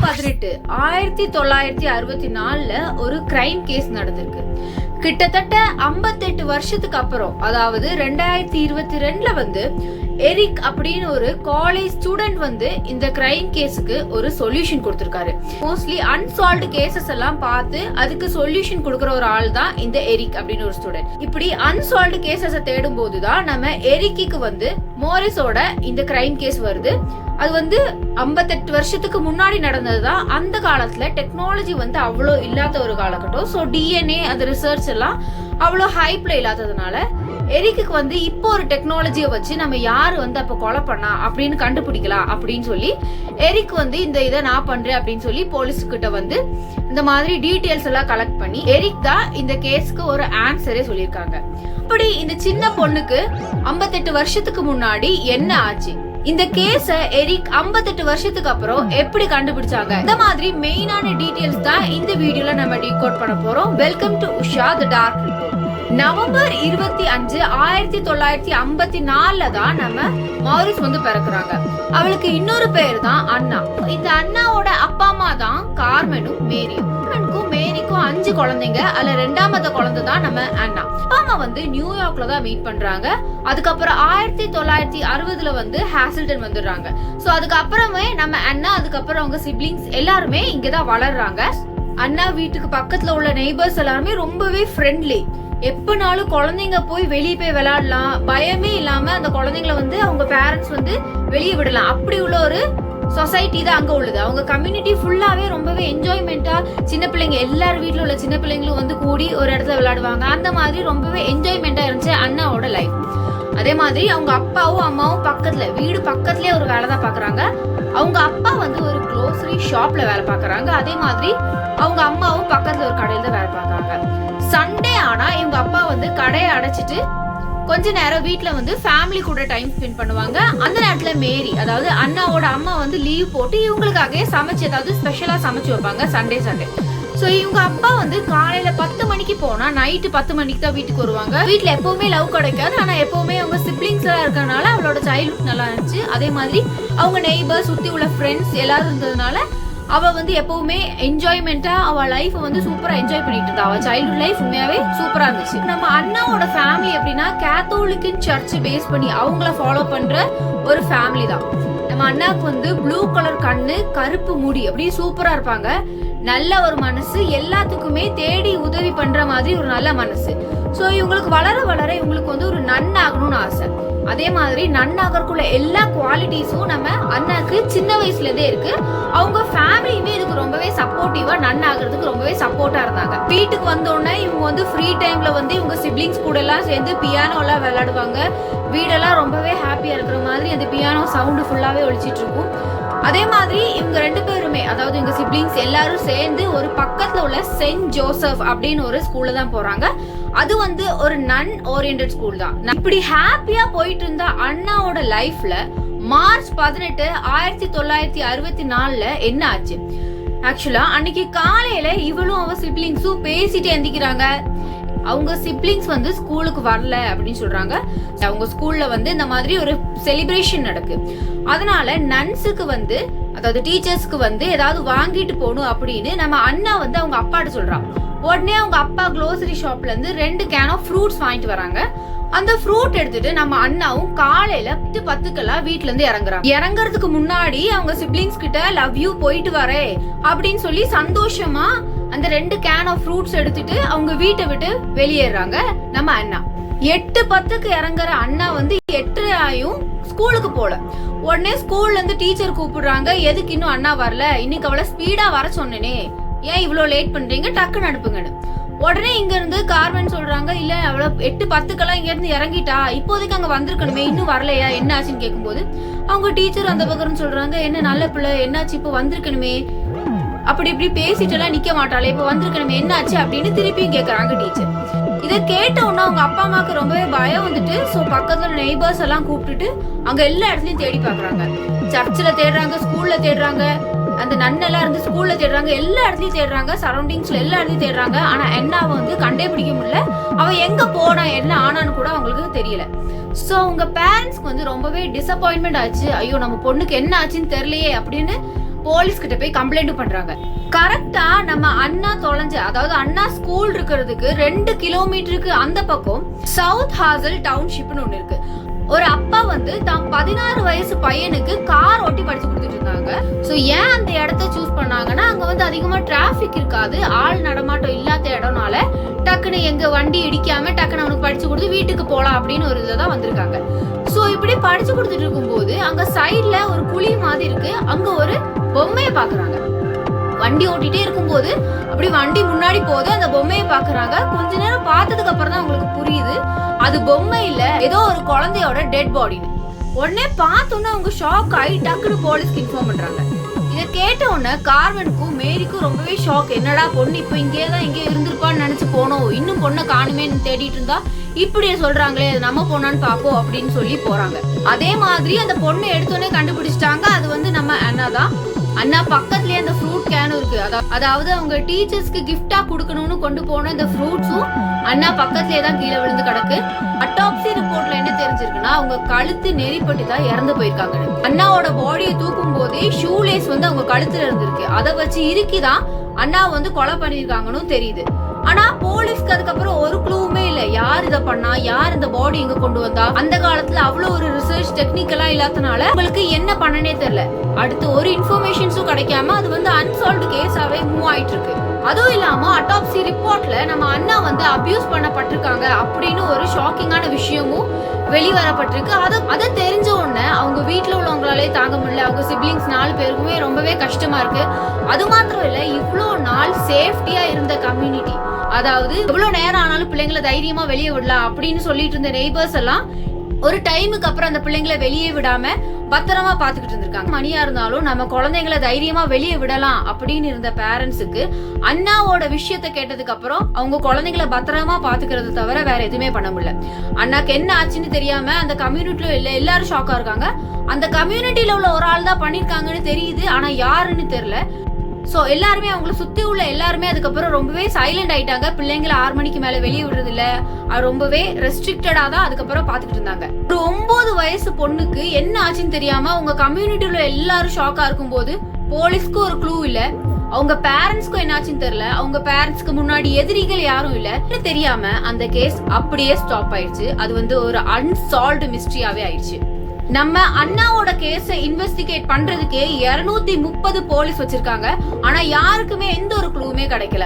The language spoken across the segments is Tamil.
18 1964 ஒரு கிரைம் கேஸ் நடந்திருக்கு. கிட்டத்தட்ட 58 வருஷத்துக்கு அப்புறம், அதாவது 2022 எரிக் அப்படின்னு ஒரு காலேஜ் ஸ்டூடெண்ட் இந்த கிரைம் கேஸுக்கு ஒரு சொல்யூஷன் கொடுத்திருக்காரு. மோஸ்ட்லி அன்சால்வ்டு கேசஸ் எல்லாம் பார்த்து அதுக்கு சொல்யூஷன் கொடுக்கிற ஒரு ஆள் தான் இந்த எரிக் அப்படின்னு ஒரு ஸ்டூடெண்ட். இப்படி அன்சால்வ்டு கேசஸ் தேடும் போதுதான் நம்ம எரிக்கு மோரிஸோட இந்த கிரைம் கேஸ் வருது. அது 58 வருஷத்துக்கு முன்னாடி நடந்ததுதான். அந்த காலத்துல டெக்னாலஜி அவ்வளோ இல்லாத ஒரு காலகட்டம். ஸோ டிஎன்ஏ அந்த ரிசர்ச் எல்லாம் அவ்வளோ ஹைப்ல இல்லாததுனால எரிக்கு இப்போ ஒரு டெக்னாலஜியை வச்சு நம்ம யாரு அப்ப கொலை பண்ணா அப்படின்னு கண்டுபிடிக்கலாம் அப்படின்னு சொல்லி எரிக் இந்த இதை நான் பண்றேன் அப்படின்னு சொல்லி போலீஸ் கிட்ட இந்த மாதிரி டீடைல்ஸ் எல்லாம் கலெக்ட் பண்ணி எரிக் தான் இந்த கேஸ்க்கு ஒரு ஆன்சரே சொல்லியிருக்காங்க. அப்படி இந்த சின்ன பொண்ணுக்கு 58 வருஷத்துக்கு முன்னாடி என்ன ஆச்சு, இந்த கேஸ எரிக் 58 வருஷத்துக்கு அப்புறம் எப்படி கண்டுபிடிச்சாங்க, இந்த மாதிரி மெயினான டீடைல்ஸ் தான் இந்த வீடியோல நம்ம டீகோட் பண்ண போறோம். Welcome to Usha the dark report. November 25 1954 தான் நம்ம மாரிஸ் பிறக்குறாங்க. அவளுக்கு இன்னொரு பேர் தான் அண்ணா. இந்த அண்ணாவோட அப்பா அம்மா தான் கார்மெனும் மேரியும். மேரிக்கும் 5 குழந்தைங்க. அதுல 2வது குழந்தை தான் நம்ம அண்ணா. அப்பா அம்மா நியூயார்க்ல தான் மீட் பண்றாங்க. அதுக்கப்புறம் 1960 ஹாசில்டன் வந்துடுறாங்க. சோ அதுக்கப்புறமே நம்ம அண்ணா, அதுக்கப்புறம் அவங்க சிப்லிங்ஸ் எல்லாருமே இங்கதான் வளர்றாங்க. அண்ணா வீட்டுக்கு பக்கத்துல உள்ள நெய்பர்ஸ் எல்லாருமே ரொம்பவே ஃப்ரெண்ட்லி. எப்பனாலும் குழந்தைங்க போய் வெளியே போய் விளையாடலாம், பயமே இல்லாம அந்த குழந்தைங்களை அவங்க பேரண்ட்ஸ் வெளியே விடலாம். அப்படி உள்ள ஒரு சொசைட்டி தான் அங்க உள்ளது. அவங்க கம்யூனிட்டி ஃபுல்லாவே ரொம்பவே என்ஜாய்மெண்டா, சின்ன பிள்ளைங்க எல்லாரும் வீட்டுல உள்ள சின்ன பிள்ளைங்களும் கூடி ஒரு இடத்துல விளையாடுவாங்க. அந்த மாதிரி ரொம்பவே என்ஜாய்மெண்டா இருந்துச்சு அண்ணாவோட லைஃப். அதே மாதிரி அவங்க அப்பாவும் அம்மாவும் வீடு பக்கத்துலயே ஒரு வேலை தான் பாக்குறாங்க. அவங்க அப்பா ஒரு க்ளோசரி ஷாப்ல வேலை பாக்குறாங்க. அதே மாதிரி அவங்க அம்மாவும் பக்கத்துல ஒரு கடையில வேலை பாக்குறாங்க. சண்டே ஆனா இவங்க அப்பா கடையை அடைச்சிட்டு கொஞ்ச நேரம் வீட்டுல ஃபேமிலி கூட டைம் ஸ்பெண்ட் பண்ணுவாங்க. அந்த நேரத்துல மேரி, அதாவது அண்ணாவோட அம்மா லீவ் போட்டு இவங்களுக்காக சமைச்சு ஏதாவது ஸ்பெஷலா சமைச்சு வைப்பாங்க சண்டே. சோ இவங்க அப்பா காலையில 10 மணிக்கு போனா நைட்டு 10 மணிக்கு தான் வீட்டுக்கு வருவாங்க. வீட்டுல எப்பவுமே லவ் கிடைக்காது. ஆனா எப்பவுமே அவங்க சிப்லிங்ஸ் எல்லாம் இருக்கறனால அவளோட சைல்ட்ஹுட் நல்லா இருந்துச்சு. அதே மாதிரி அவங்க நெய்பர், சுத்தி உள்ள ஃப்ரெண்ட்ஸ் எல்லாரும் இருந்ததுனால அவ எப்பவுமே என்ஜாய்மெண்டா அவ லைஃப் சூப்பரா என்ஜாய் பண்ணிட்டு இருந்தா. அவ சைல்ட்ஹுட் லைஃப் உண்மையாவே சூப்பரா இருந்துச்சு. நம்ம அண்ணாவோட ஃபேமிலி எப்படின்னா கேத்தோலிக் சர்ச் பேஸ் பண்ணி அவங்கள ஃபாலோ பண்ற ஒரு ஃபேமிலி தான். நம்ம அண்ணாக்கு ப்ளூ கலர் கண்ணு, கருப்பு முடி, அப்படி சூப்பரா இருப்பாங்க. நல்ல ஒரு மனசு, எல்லாத்துக்குமே தேடி உதவி பண்ற மாதிரி ஒரு நல்ல மனசு. சோ இவங்களுக்கு வளர வளர இவங்களுக்கு ஒரு நன்னாகணும்னு ஆசை. அதே மாதிரி நன்னாகறக்குள்ள எல்லா குவாலிட்டிஸும் நம்ம அண்ணாக்கு சின்ன வயசுல இருந்தே இருக்கு. அவங்க ஃபேமிலியுமே இதுக்கு ரொம்பவே சப்போர்ட்டிவா, நன்னாகிறதுக்கு ரொம்பவே சப்போர்ட்டா இருந்தாங்க. வீட்டுக்கு வந்தோடனே இவங்க ஃப்ரீ டைம்ல இவங்க சிப்லிங்ஸ் கூட எல்லாம் சேர்ந்து பியானோ எல்லாம் விளையாடுவாங்க. வீடெல்லாம் ரொம்பவே ஹாப்பியா இருக்கிற மாதிரி அந்த பியானோ சவுண்டு ஃபுல்லாவே ஒழிச்சிட்டு இருக்கும். அதே மாதிரி இவங்க 2 பேருமே, அதாவது எங்க சிப்லிங்ஸ் எல்லாரும் சேர்ந்து ஒரு பக்கத்துல உள்ள செயின்ட் ஜோசப் அப்படின்னு ஒரு ஸ்கூல்ல தான் போறாங்க. அது ஒரு நன் ஓரியன்டட் ஸ்கூல் தான். இப்படி ஹாப்பியா போயிட்டு இருந்த அண்ணாவோட லைஃப்ல மார்ச் 18 1964 என்ன ஆச்சு? ஆக்சுவலா அன்னைக்கு காலையில இவளும் அவ சிப்லிங்ஸும் பேசிட்டு எந்திக்கிறாங்க. அவங்க சிப்லிங்ஸ் ஸ்கூலுக்கு வரல அப்படின்னு சொல்றாங்க. அவங்க ஸ்கூல்ல இந்த மாதிரி ஒரு செலிப்ரேஷன் நடக்கு. அதனால நன்ஸுக்கு அதாவது டீச்சர்ஸ்க்கு ஏதாவது வாங்கிட்டு போகணும் அப்படின்னு நம்ம அண்ணா அவங்க அப்பாட்ட சொல்றான். உடனே அவங்க அப்பா க்ளோசரி ஷாப்ல இருந்து 2 கேன் ஆஃப் ஃப்ரூட்ஸ் வாங்கிட்டு வராங்க. அந்த ஃப்ரூட் எடுத்துட்டு நம்ம அண்ணாவும் காலையில 10:10 வீட்டுல இருந்து இறங்குறாங்க. இறங்குறதுக்கு முன்னாடி அவங்க சிப்லிங்ஸ் கிட்ட லவ் யூ, போயிட்டு வரே அப்படின்னு சொல்லி சந்தோஷமா அந்த 2 கேன் ஆஃப் ஃப்ரூட்ஸ் எடுத்துட்டு அவங்க வீட்டை விட்டு வெளியேறாங்க நம்ம அண்ணா. 8:10 இறங்குற அண்ணா 8:30 ஆயும் ஸ்கூலுக்கு போல. உடனே ஸ்கூல்ல இருந்து டீச்சர் கூப்பிடுறாங்க. எதுக்கு இன்னும் அண்ணா வரல? இன்னைக்கு அவளை ஸ்பீடா வர சொன்னேனே, ஏன் இவ்வளவு லேட் பண்றீங்க, டக்குன்னு அனுப்புங்கன்னு. உடனே இங்க இருந்து கார்மெண்ட் சொல்றாங்க, இல்ல அவளை 8:10 இங்க இருந்து இறங்கிட்டா, இப்போதைக்கு அங்க வந்திருக்கணுமே, இன்னும் வரலையா, என்ன ஆச்சுன்னு கேட்கும்போது அவங்க டீச்சர் அந்த பக்கம் சொல்றாங்க, என்ன நல்ல பிள்ளை, என்னாச்சு, இப்போ வந்திருக்கணுமே, அப்படி இப்படி பேசிட்டு எல்லாம் நிக்க மாட்டாளே, இப்ப வந்திருக்கணுமே, என்னாச்சு அப்படின்னு திருப்பியும் கேக்குறாங்க டீச்சர். இதை கேட்ட உடனே அவங்க அப்பா அம்மாவுக்கு ரொம்பவே பயம் சோ பக்கத்துல நெய்பர்ஸ் எல்லாம் கூப்பிட்டுட்டு அங்க எல்லா இடத்துலயும் தேடி பாக்குறாங்க. சர்ச்சில் தேடுறாங்க, ஸ்கூல்ல தேடுறாங்க, அந்த நன்னெல்லாம் இருந்து ஸ்கூல்ல தேடுறாங்க, எல்லா இடத்துலயும் தேடுறாங்க, சரௌண்டிங்ஸ்ல எல்லா இடத்துலயும் தேடுறாங்க. ஆனா என்ன கண்டே பிடிக்க முடியல. அவ எங்க போனா என்ன ஆனான்னு கூட அவங்களுக்கு தெரியல. சோ உங்க பேரண்ட்ஸ்க்கு ரொம்பவே டிசப்பாயின்மெண்ட் ஆச்சு. ஐயோ நம்ம பொண்ணுக்கு என்ன ஆச்சுன்னு தெரியலையே அப்படின்னு போலீஸ் கிட்ட போய் கம்ப்ளைண்ட் பண்றாங்க. கரெக்டா நம்ம அண்ணா தொலைஞ்ச, அதாவது அண்ணா ஸ்கூல் இருக்கிறதுக்கு 2 கிலோமீட்டருக்கு அந்த பக்கம் சவுத் ஹாசல் டவுன்ஷிப்னு ஒண்ணு இருக்கு. ஒரு அப்பா வந்து தான் 16 வயசு பையனுக்கு கார் ஓட்டி படிச்சு கொடுத்துட்டு இருந்தாங்க. சோ ஏன் அந்த இடத்த சூஸ் பண்ணாங்கன்னா, அங்க வந்து அதிகமா டிராபிக் இருக்காது, ஆள் நடமாட்டம் இல்லாத இடம்னால டக்குன்னு எங்க வண்டி இடிக்காம டக்குன்னு அவனுக்கு படிச்சு கொடுத்து வீட்டுக்கு போலாம் அப்படின்னு ஒரு இதுதான் வந்திருக்காங்க. சோ இப்படி படிச்சு கொடுத்துட்டு இருக்கும்போது அங்க சைட்ல ஒரு குழி மாதிரி இருக்கு, அங்க ஒரு பொம்மையை பாக்குறாங்க. வண்டி ஓட்டிட்டே இருக்கும்போது அப்படி வண்டி முன்னாடி போகுது, அந்த பொம்மையை பாக்குறாங்க. கொஞ்ச நேரம் பார்த்ததுக்கு அப்புறம் தான் அவங்களுக்கு புரியுது அது பொம்மை இல்ல, ஏதோ ஒரு குழந்தையோட டெட் பாடின்னு. உடனே பார்த்தோன்னே அவங்க ஷாக் ஆகி டக்குனு போலீஸ்க்கு இன்ஃபார்ம் பண்றாங்க. இதை கேட்ட உடனே கார்மெனுக்கும் மேரிக்கும் ரொம்பவே ஷாக். என்னடா பொண்ணு இப்ப இங்கேதான் இங்கே இருந்திருப்பான்னு நினைச்சு போனோம், இன்னும் பொண்ணை காணுமே தேடிட்டு இருந்தா இப்படியே சொல்றாங்களே, அது நம்ம பொண்ணான்னு பாப்போம் அப்படின்னு சொல்லி போறாங்க. அதே மாதிரி அந்த பொண்ணை எடுத்தோடனே கண்டுபிடிச்சிட்டாங்க, அது வந்து நம்ம அண்ணா தான். அண்ணா பக்கத்துலயே அந்த ஃப்ரூட் கேனும் இருக்கு, அதாவது அவங்க டீச்சர்ஸ்க்கு கிஃப்டா கொடுக்கணும்னு கொண்டு போன இந்த ஃப்ரூட்ஸும் அண்ணா பக்கத்துலயே தான் கீழே விழுந்து கிடக்கு. அட்டாப்சி ரிப்போர்ட்ல என்ன தெரிஞ்சிருக்குன்னா, அவங்க கழுத்து நெறிப்பட்டு தான் இறந்து போயிருக்காங்க. அண்ணாவோட பாடியை தூக்கும் போதே ஷூலேஸ் வந்து அவங்க கழுத்துல இருந்திருக்கு, அதை வச்சு இறுக்கிதான் அண்ணா வந்து கொலை பண்ணிருக்காங்கன்னு தெரியுது. ஆனா போலீஸ்க்கு அதுக்கப்புறம் ஒரு க்ளூவுமே இல்ல, யார் இதை பண்ணா, யார் இந்த பாடி எங்க கொண்டு வந்தா. அந்த காலத்துல அவ்வளவு ஒரு ரிசர்ச் டெக்னிக்கலா இல்லாதனால உங்களுக்கு என்ன பண்ணனே தெரியல. அடுத்து ஒரு இன்ஃபர்மேஷன்ஸும் கிடைக்காம அது வந்து அன்சால்வ்டு கேஸாவே மூவ் ஆயிட்டு இருக்கு. அதுவும் இல்லாம அட்டாப்சி ரிப்போர்ட்ல நம்ம அண்ணா வந்து அபியூஸ் பண்ணப்பட்டிருக்காங்க அப்படின்னு ஒரு ஷாக்கிங்கான விஷயமும் வெளிவரப்பட்டிருக்கு. அதை தெரிஞ்ச உடனே அவங்க வீட்டுல உள்ளவங்களாலே தாங்க முடியல, அவங்க சிப்லிங்ஸ் 4 பேருக்குமே ரொம்பவே கஷ்டமா இருக்கு. அது மாத்திரம் இல்ல, இவ்வளவு நாள் சேஃப்டியா இருந்த கம்யூனிட்டி, அதாவது எவ்வளவு நேரம் ஆனாலும் பிள்ளைங்களை தைரியமா வெளியே விடலாம் அப்படின்னு சொல்லிட்டு இருந்த நெய்பர்ஸ் எல்லாம் ஒரு டைமுக்கு அப்புறம் அந்த பிள்ளைங்களை வெளியே விடாம பத்திரமா பாத்துக்கிட்டு இருந்திருக்காங்க. மணியா இருந்தாலும் நம்ம குழந்தைங்களை தைரியமா வெளியே விடலாம் அப்படின்னு இருந்த பேரண்ட்ஸுக்கு அண்ணாவோட விஷயத்த கேட்டதுக்கு அப்புறம் அவங்க குழந்தைங்களை பத்திரமா பாத்துக்கிறது தவிர வேற எதுவுமே பண்ண முடியல. அண்ணாக்கு என்ன ஆச்சுன்னு தெரியாம அந்த கம்யூனிட்டில எல்லாரும் ஷாக்கா இருக்காங்க. அந்த கம்யூனிட்டியில உள்ள ஒரு ஆள் தான் பண்ணிருக்காங்கன்னு தெரியுது, ஆனா யாருன்னு தெரியல. சோ எல்லாருமே அவங்கள சுத்தி உள்ள எல்லாருமே அதுக்கப்புறம் ரொம்பவே சைலண்ட் ஆயிட்டாங்க. பிள்ளைங்களை 6 மணிக்கு மேல வெளியே விடுறது இல்ல, ரொம்பவே ரெஸ்ட்ரிக்டடா தான் அதுக்கப்புறம் பாத்துக்கிட்டு இருந்தாங்க. ஒரு 9 வயசு பொண்ணுக்கு என்ன ஆச்சுன்னு தெரியாம அவங்க கம்யூனிட்டில எல்லாரும் ஷாக்கா இருக்கும் போது போலீஸ்க்கு ஒரு க்ளூ இல்ல, அவங்க பேரண்ட்ஸ்க்கும் என்னாச்சுன்னு தெரியல, அவங்க பேரண்ட்ஸ்க்கு முன்னாடி எதிரிகள் யாரும் இல்ல தெரியாம அந்த கேஸ் அப்படியே ஸ்டாப் ஆயிடுச்சு. அது வந்து ஒரு அன்சால்வ்டு மிஸ்ட்ரியாவே ஆயிடுச்சு. நம்ம அண்ணாவோட கேஸ இன்வெஸ்டிகேட் பண்றதுக்கே 230 போலீஸ் வச்சிருக்காங்க, ஆனா யாருக்குமே எந்த ஒரு க்ளூவுமே கிடைக்கல.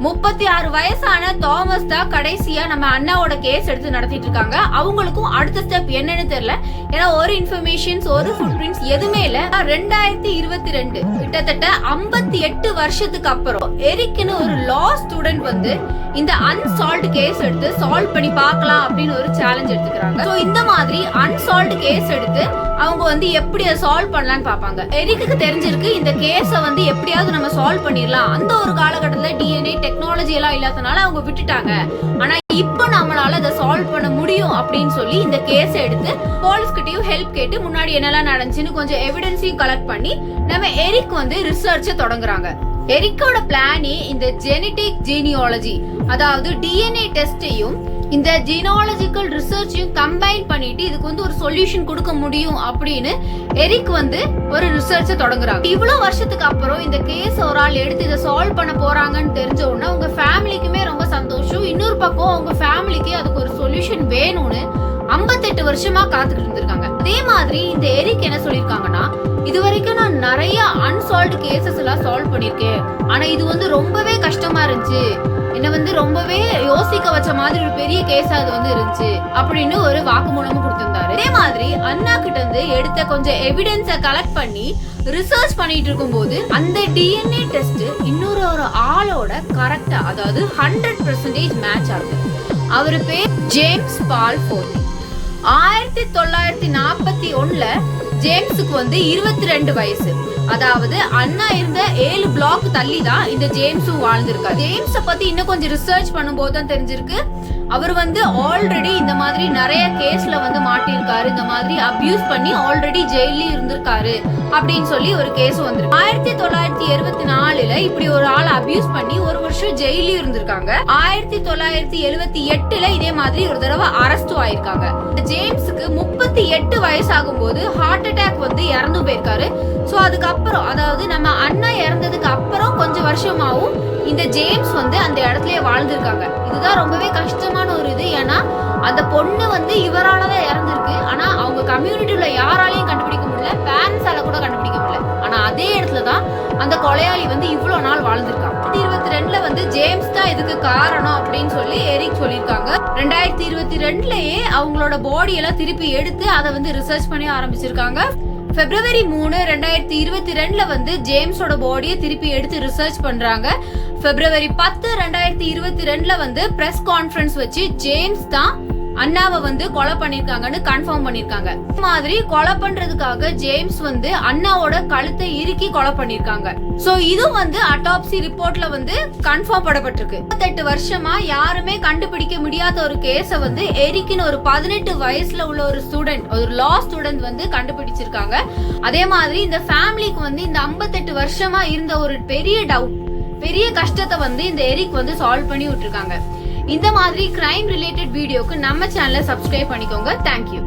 36 வயசான தாமஸ் தான் கடைசியா நம்ம அண்ணாவோட கேஸ் எடுத்து நடத்திட்டு இருக்காங்க. அவங்களுக்கும் அடுத்த ஸ்டெப் என்னன்னு தெரியல, ஏன்னா ஒரு இன்ஃபர்மேஷன்ஸ் ஒரு ஃபுட் பிரிண்ட்ஸ் எதுவுமே இல்ல. 2022 கிட்டத்தட்ட 58 வருஷத்துக்கு அப்புறம் எரிக்னு ஒரு லா ஸ்டூடெண்ட் வந்து இந்த அன்சால்வ்டு கேஸ் எடுத்து சால்வ் பண்ணி பார்க்கலாம் அப்படின்னு ஒரு சேலஞ்ச் எடுத்துக்கிறாங்க. சோ இந்த மாதிரி அன்சால்வ்டு கேஸ் எடுத்து அவங்க வந்து எப்படி அதை சால்வ் பண்ணலாம்னு பாப்பாங்க. எரிக்கு தெரிஞ்சிருக்கு இந்த கேஸ வந்து எப்படியாவது நம்ம சால்வ் பண்ணிடலாம். அந்த ஒரு காலகட்டத்துல டிஎன்ஏ டெக்னாலஜி எல்லாம் இல்லாதனால அவங்க விட்டுட்டாங்க. ஆனா இப்ப நம்மளால அதை சால்வ் பண்ண முடியும் அப்படின்னு சொல்லி இந்த கேஸ எடுத்து போலீஸ் கிட்டயும் ஹெல்ப் கேட்டு முன்னாடி என்னெல்லாம் நடந்துச்சுன்னு கொஞ்சம் எவிடன்ஸையும் கலெக்ட் பண்ணி நம்ம எரிக் வந்து ரிசர்ச்ச தொடங்குறாங்க. எரிக்கோட பிளானே இந்த ஜெனடிக் ஜீனியாலஜி, அதாவது டிஎன்ஏ டெஸ்டையும் இந்த ஜீனாலஜிக்கல் ரிசர்ச்சையும் கம்பைன் பண்ணிட்டு இதுக்கு வந்து ஒரு சொல்யூஷன் கொடுக்க முடியும் அப்படின்னு எரிக் வந்து ஒரு ரிசர்ச்ச தொடங்குறாங்க. இவ்வளவு வருஷத்துக்கு அப்புறம் இந்த கேஸ் ஒரு ஆள் எடுத்து இதை சால்வ் பண்ண போறாங்கன்னு தெரிஞ்ச உடனே உங்க ஃபேமிலிக்குமே ரொம்ப சந்தோஷம். இன்னொரு பக்கம் உங்க ஃபேமிலிக்கு அதுக்கு ஒரு சொல்யூஷன் வேணும்னு 58 வருஷமா காத்துக்கிட்டு இருந்திருக்காங்க. அதே மாதிரி இந்த எரிக் என்ன சொல்லிருக்காங்கன்னா, இது வரைக்கும் நான் நிறைய அன்சால்வ்டு கேசஸ் எல்லாம் சால்வ் பண்ணிருக்கேன், ஆனா இது வந்து ரொம்பவே கஷ்டமா இருந்துச்சு, என்ன வந்து ரொம்பவே யோசிக்க வச்ச மாதிரி ஒரு பெரிய கேஸா அது வந்து இருந்துச்சு அப்படின்னு ஒரு வாக்குமூலமும் கொடுத்திருந்தாரு. அதே மாதிரி அண்ணா கிட்ட இருந்து எடுத்த கொஞ்சம் எவிடன்ஸ கலெக்ட் பண்ணி ரிசர்ச் பண்ணிட்டு இருக்கும் போது அந்த டிஎன்ஏ டெஸ்ட் இன்னொரு ஆளோட கரெக்டா, அதாவது 100% மேட்ச் ஆகுது. அவரு பேர் ஜேம்ஸ் பால் ஃபோர்டி. 1941ல ஜேம்ஸுக்கு வந்து 22 வயசு. அதாவது அண்ணா இருந்த 7 பிளாக் தள்ளி தான் இந்த ஜேம்ஸும் வாழ்ந்திருக்காரு. ஜேம்ஸ பத்தி இன்னும் கொஞ்சம் ரிசர்ச் பண்ணும்போது தான் தெரிஞ்சிருக்கு, அவர் வந்து ஆல்ரெடி இந்த மாதிரி நிறைய கேஸ்ல வந்து மாட்டிருக்காரு, இந்த மாதிரி அபியூஸ் பண்ணி ஆல்ரெடி ஜெயிலே இருந்திருக்காரு அப்படின்னு சொல்லி ஒரு கேஸ் வந்திருக்கு. 1974ல இப்படி ஒரு ஆள் அபியூஸ் பண்ணி 1 வருஷம் ஜெயிலே இருந்திருக்காங்க. 1978ல இதே மாதிரி ஒரு தடவை அரெஸ்டும் ஆயிருக்காங்க. ஜேம்ஸுக்கு 38 வயசாகும் போது ஹார்ட் அட்டாக் வந்து இறந்து போயிருக்காரு. சோ அதுக்கப்புறம் அதாவது நம்ம அண்ணா இறந்ததுக்கு அப்புறம் கொஞ்சம் வருஷமாவும் இந்த ஜேம்ஸ் வந்து அந்த இடத்துலயே வாழ்ந்திருக்காங்க. இதுதான் ரொம்பவே கஷ்டமான ஒரு இது. ஏன்னா அந்த பொண்ணு வந்து இவராலதான் இறந்திருக்கு. ஆனா அவங்க கம்யூனிட்டில யாராலையும் கண்டுபிடிக்க முடியல, பேரண்ட்ஸால கூட கண்டுபிடிக்க முடியல. ஆனா அதே இடத்துலதான் அந்த கொலையாளி வந்து இவ்வளவு நாள் வாழ்ந்திருக்காங்க. 2022ல வந்து ஜேம்ஸ் தான் இதுக்கு காரணம் அப்படின்னு சொல்லி எரிக் சொல்லியிருக்காங்க. 2022லயே அவங்களோட பாடி எல்லாம் திருப்பி எடுத்து அதை வந்து ரிசர்ச் பண்ணி ஆரம்பிச்சிருக்காங்க. February 3, 2022ல வந்து ஜேம்ஸோட பாடியை திருப்பி எடுத்து ரிசர்ச் பண்றாங்க. February 10, 2022ல வந்து பிரஸ் கான்ஃபரன்ஸ் வச்சு ஜேம்ஸ் தான் அண்ணாவை வந்து கொலை பண்ணிருக்காங்கன்னு கன்ஃபார்ம் பண்ணிருக்காங்க. இந்த மாதிரி கொலை பண்றதுக்காக ஜேம்ஸ் வந்து அண்ணாவோட கழுத்தை இறுக்கி கொலை பண்ணிருக்காங்க. சோ இது வந்து அட்டாப்சி ரிப்போர்ட்ல வந்து கன்ஃபார்ம் பண்ணப்பட்டிருக்கு. 38 வருஷமா யாருமே கண்டுபிடிக்க முடியாத ஒரு கேஸ வந்து எரிக்கின் ஒரு 18 வயசுல உள்ள ஒரு ஸ்டூடெண்ட், ஒரு லா ஸ்டூடெண்ட் வந்து கண்டுபிடிச்சிருக்காங்க. அதே மாதிரி இந்த ஃபேமிலிக்கு வந்து இந்த 58 வருஷமா இருந்த ஒரு பெரிய டவுட், பெரிய கஷ்டத்தை வந்து இந்த எரிக் வந்து சால்வ் பண்ணி விட்டுருக்காங்க. இந்த மாதிரி கிரைம் ரிலேட்டட் வீடியோக்கு நம்ம சேனலை சப்ஸ்கிரைப் பண்ணிக்கோங்க. தேங்க்யூ.